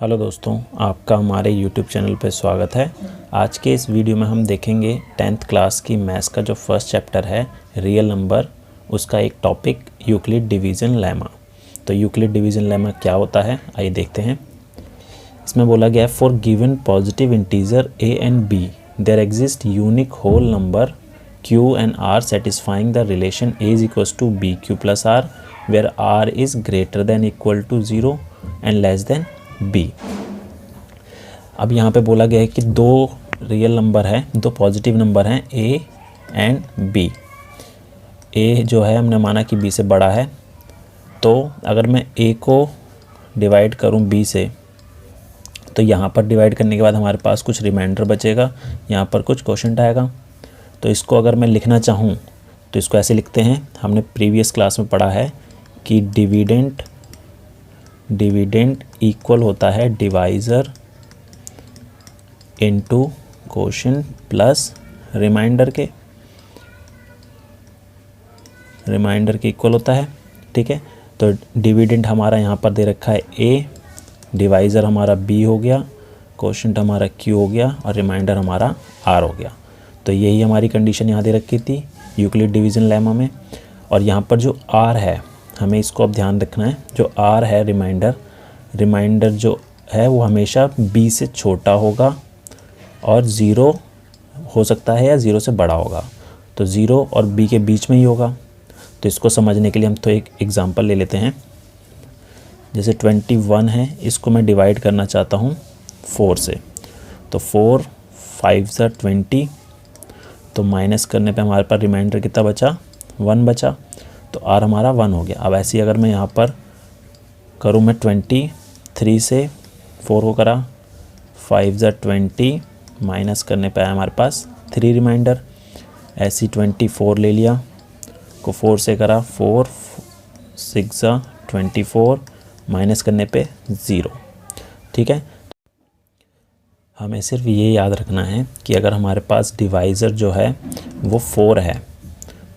Hello दोस्तों, आपका हमारे YouTube चैनल पर स्वागत है। आज के इस वीडियो में हम देखेंगे 10th क्लास की मैथ्स का जो फर्स्ट चैप्टर है रियल नंबर, उसका एक टॉपिक यूक्लिड डिवीज़न लेमा। तो यूक्लिड डिवीज़न लेमा क्या होता है, आइए देखते हैं। इसमें बोला गया है for given positive integer a and b there exist unique whole number q and r satisfying the relation a is equals to b q plus r where r is greater than equal to 0 and less than b। अब यहाँ पे बोला गया है कि दो real number है, दो पॉजिटिव नंबर हैं a एंड b। a जो है हमने माना कि b से बड़ा है, तो अगर मैं a को डिवाइड करूँ b से, तो यहाँ पर डिवाइड करने के बाद हमारे पास कुछ रिमाइंडर बचेगा, यहाँ पर कुछ क्वोशंट आएगा। तो इसको अगर मैं लिखना चाहूँ तो इसको ऐसे लिखते हैं। हमने प्रीवियस क्लास में पढ़ा है कि डिविडेंड इक्वल होता है divisor into quotient plus remainder के इक्वल होता है। ठीक है, तो डिविडेंड हमारा यहाँ पर दे रखा है a, डिवाइज़र हमारा b हो गया, क्वोशंट हमारा q हो गया और रिमाइंडर हमारा r हो गया। तो यही हमारी कंडीशन यहाँ दे रखी थी यूक्लिड डिवीज़न लेमा में। और यहाँ पर जो r है, हमें इसको अब ध्यान रखना है। जो r है रिमाइंडर जो है वो हमेशा b से छोटा होगा और 0 हो सकता है या 0 से बड़ा होगा, तो 0 और b के बीच में ही होगा। तो इसको समझने के लिए हम तो एक एग्जांपल ले लेते हैं। जैसे 21 है, इसको मैं डिवाइड करना चाहता हूँ 4 से, तो 4 5 ज़ा 20, तो माइनस करने पे हमारे पास रिमाइंडर कितना बचा, 1 बचा, तो r हमारा 1 हो गया। अब ऐसे ही अगर मैं यहाँ पर करूँ, मैं 23 से 4 को करा, 5 ज़ा 20, माइनस करने पे आया हमारे पास 3 रिमाइंडर। ऐसी 24 ले लिया, को 4 से करा, 4 6 ज़ा 24, माइनस करने पे 0। ठीक है, हमें सिर्फ ये याद रखना है कि अगर हमारे पास डिवाइज़र जो है वो 4 है,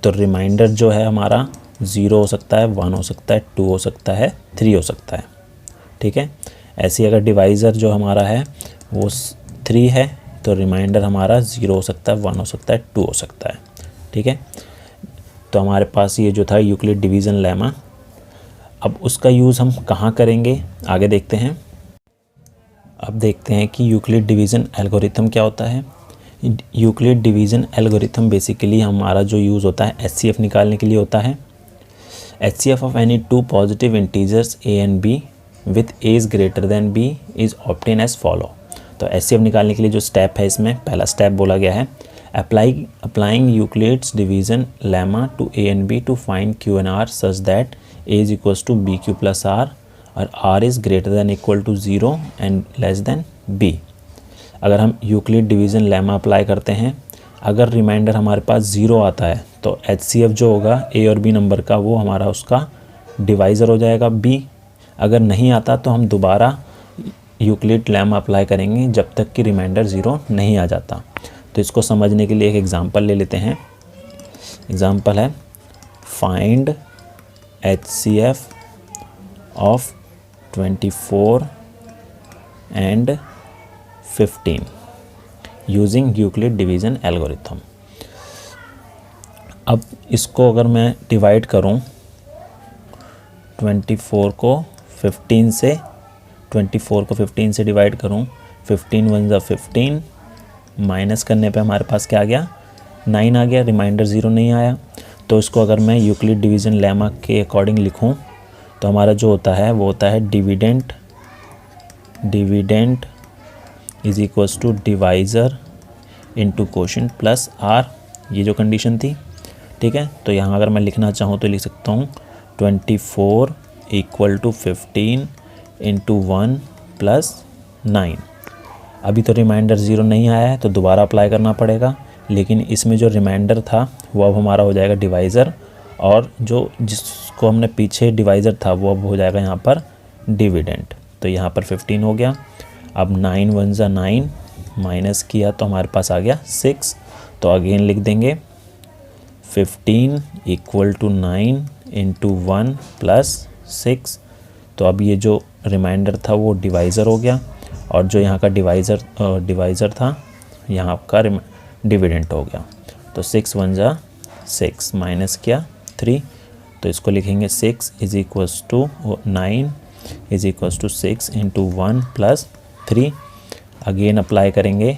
तो रिमाइंडर जो है हमारा 0 हो सकता है, 1 हो सकता है, 2 हो सकता है, 3 हो सकता है। ठीक है, ऐसे ही अगर डिवाइज़र जो हमारा है वो 3 है, तो रिमाइंडर हमारा 0 हो सकता है, 1 हो सकता है, 2 हो सकता है। ठीक है, तो हमारे पास ये जो था यूक्लिड डिवीज़न लेमा। अब उसका यूज़ हम कहाँ करेंगे, आगे देखते हैं। अब देखते हैं कि यूक्लिड डिवीज़न एल्गोरिथम क्या होता है। यूक्लिड डिवीज़न एल्गोरिथम बेसिकली हमारा जो यूज़ होता है HCF निकालने के लिए होता है। HCF of any two positive integers a and b with a is greater than b is obtain as follow. तो HCF निकालने के लिए जो स्टेप है, इसमें पहला स्टेप बोला गया है applying Euclid's division lemma to a and b to find q and r such that a is equals to b q plus r और r is greater than equal to 0 and less than b। अगर हम Euclid division lemma apply करते हैं, अगर reminder हमारे पास 0 आता है, तो HCF जो होगा a और b नंबर का, वो हमारा उसका डिवाइज़र हो जाएगा b। अगर नहीं आता तो हम दोबारा यूक्लिड लेमा अप्लाई करेंगे जब तक कि रिमाइंडर 0 नहीं आ जाता। तो इसको समझने के लिए एक एग्ज़ाम्पल ले लेते हैं। एग्ज़ाम्पल है find HCF of 24 and 15 using Euclid division algorithm. अब इसको अगर मैं डिवाइड करूं 24 को 15 से डिवाइड करूं, 15 1 ज़ा 15, माइनस करने पे हमारे पास क्या आ गया, 9 आ गया, रिमाइंडर 0 नहीं आया। तो इसको अगर मैं यूक्लिड डिवीज़न लेमा के अकॉर्डिंग लिखूं, तो हमारा जो होता है वो होता है dividend is equals to divisor into quotient plus r, ये जो कंडीशन थी। ठीक है, तो यहाँ अगर मैं लिखना चाहूँ तो लिख सकता हूँ 24 इक्वल टू 15 इंटू 1 प्लस 9। अभी तो रिमाइंडर 0 नहीं आया है, तो दोबारा अप्लाई करना पड़ेगा, लेकिन इसमें जो रिमाइंडर था वो अब हमारा हो जाएगा डिवाइज़र, और जो जिसको हमने पीछे डिवाइज़र था वो अब हो जाएगा यहाँ पर डिविडेंड। तो यहाँ पर 15 हो गया। अब 9 1 ज़ा 9, माइनस किया तो हमारे पास आ गया 6। तो अगेन लिख देंगे 15 इक्वल टू 9 इंटू 1 प्लस 6। तो अब ये जो रिमाइंडर था वो डिवाइज़र हो गया, और जो यहाँ का डिवाइज़र था यहाँ का डिविडेंट हो गया। तो 6 1 जा 6 माइनस किया 3, तो इसको लिखेंगे 6 is equals to 9 is equals to 6 into 1 plus 3। Again apply करेंगे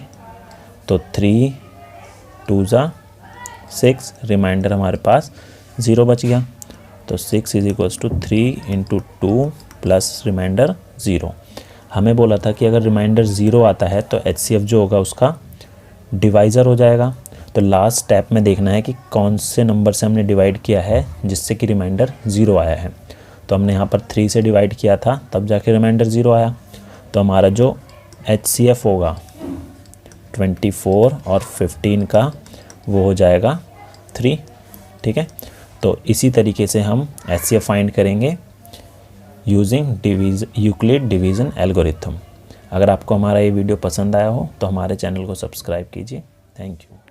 तो 3 2 जा 6, रिमाइंडर हमारे पास 0 बच गया। तो 6 is equals to 3 into 2 plus remainder 0। हमें बोला था कि अगर रिमाइंडर 0 आता है तो HCF जो होगा उसका डिवाइज़र हो जाएगा। तो लास्ट स्टेप में देखना है कि कौन से नंबर से हमने डिवाइड किया है जिससे कि रिमाइंडर 0 आया है। तो हमने यहाँ पर 3 से डिवाइड किया था तब जाके रिमाइंडर 0 आया। तो हमारा जो HCF होगा 24 और 15 का वो हो जाएगा 3, ठीक है। तो इसी तरीके से हम HCF फाइंड करेंगे यूजिंग यूक्लिड डिवीज़न एल्गोरिथम। अगर आपको हमारा ये वीडियो पसंद आया हो तो हमारे चैनल को सब्सक्राइब कीजिए। Thank you.